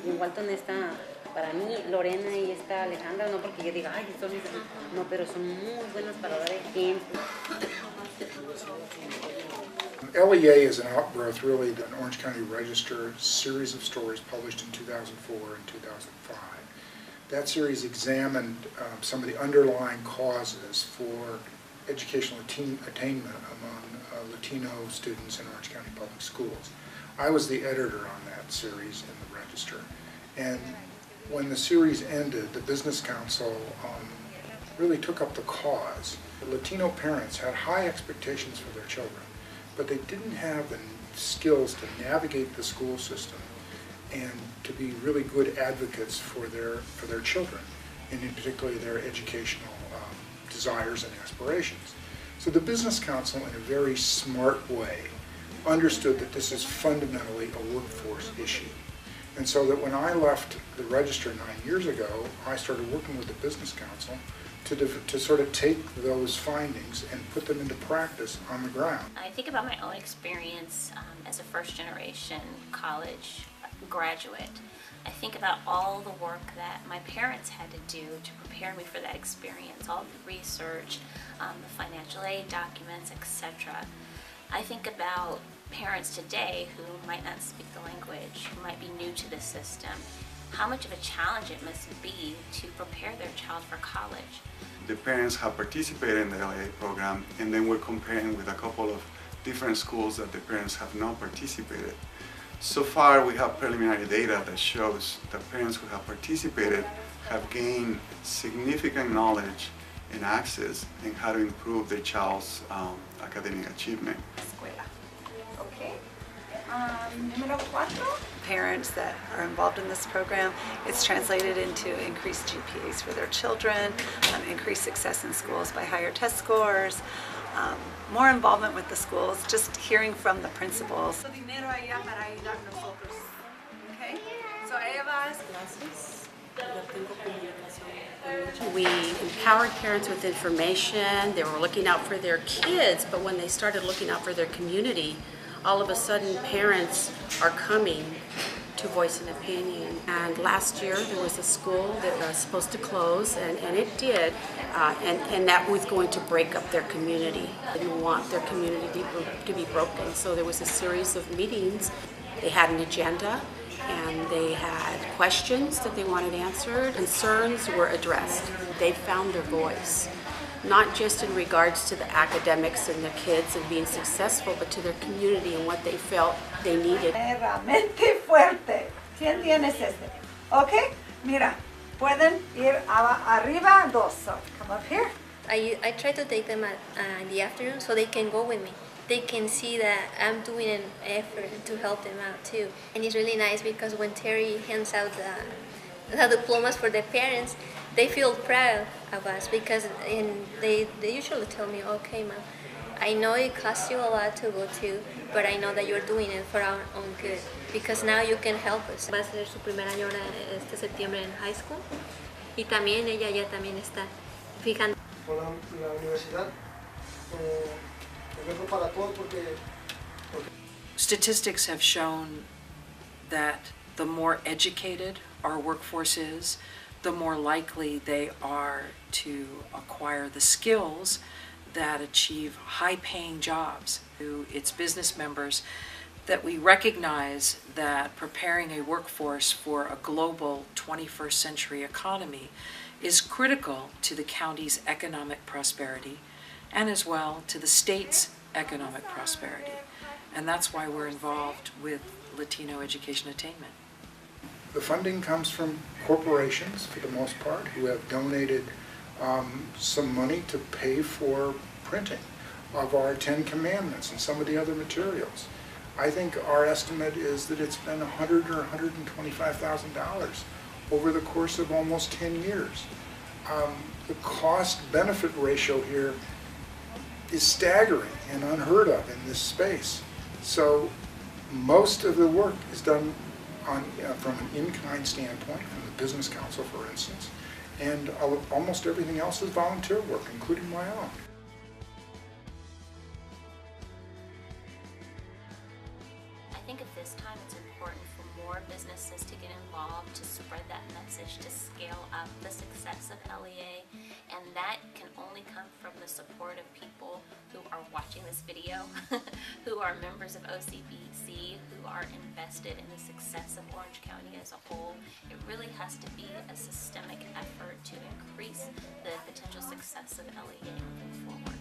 igual con esta, para mí, Lorena y esta Alejandra, no porque yo diga, ay, son mis... No, pero son muy buenas para dar ejemplo. LEA is an outgrowth, really, an Orange County Register series of stories published in 2004 and 2005. That series examined some of the underlying causes for educational attainment among Latino students in Orange County Public Schools. I was the editor on that series in the Register, and when the series ended, the Business Council really took up the cause. The Latino parents had high expectations for their children, but they didn't have the skills to navigate the school system and to be really good advocates for their children, and in particularly their educational desires and aspirations. So the Business Council, in a very smart way, understood that this is fundamentally a workforce issue. And so that when I left the Register 9 years ago, I started working with the Business Council to sort of take those findings and put them into practice on the ground. I think about my own experience as a first-generation college graduate. I think about all the work that my parents had to do to prepare me for that experience, all the research, the financial aid documents, etc. I think about parents today who might not speak the language, who might be new to the system, how much of a challenge it must be to prepare their child for college. The parents have participated in the LEA program, and then we're comparing with a couple of different schools that the parents have not participated. So far, we have preliminary data that shows that parents who have participated have gained significant knowledge and access in how to improve their child's academic achievement. Okay. Número 4. Parents that are involved in this program, it's translated into increased GPAs for their children, increased success in schools by higher test scores, more involvement with the schools, just hearing from the principals. We empowered parents with information. They were looking out for their kids, but when they started looking out for their community, all of a sudden parents are coming to voice an opinion. And last year there was a school that was supposed to close, and it did, and that was going to break up their community. They didn't want their community to be broken, so there was a series of meetings. They had an agenda, and they had questions that they wanted answered. Concerns were addressed. They found their voice, not just in regards to the academics and the kids and being successful, but to their community and what they felt they needed. Realmente fuerte. ¿Quién tienes este? Okay, mira, pueden ir arriba 2. So come up here. I try to take them in the afternoon so they can go with me. They can see that I'm doing an effort to help them out too. And it's really nice because when Terry hands out the diplomas for the parents, they feel proud of us because they usually tell me, okay, Mom, I know it costs you a lot to go to, but I know that you're doing it for our own good because now you can help us. Va a ser su primer año este septiembre en high school y también ella ya también está fijando. Con la universidad, para todo porque Statistics have shown that the more educated our workforce is, the more likely they are to acquire the skills that achieve high-paying jobs. To its business members, that we recognize that preparing a workforce for a global 21st century economy is critical to the county's economic prosperity and as well to the state's economic prosperity. And that's why we're involved with Latino education attainment. The funding comes from corporations, for the most part, who have donated some money to pay for printing of our 10 Commandments and some of the other materials. I think our estimate is that it's been $100,000 or $125,000 over the course of almost 10 years. The cost-benefit ratio here is staggering and unheard of in this space. So most of the work is done from an in-kind standpoint, from the Business Council, for instance, and almost everything else is volunteer work, including my own. I think at this time it's important for more businesses to get involved to spread that message, to scale up the success of LEA, and that can only come from the support of people who are watching this video, who are members of OCBC, who are invested in the success of Orange County as a whole. It really has to be a systemic effort to increase the potential success of LEA moving forward.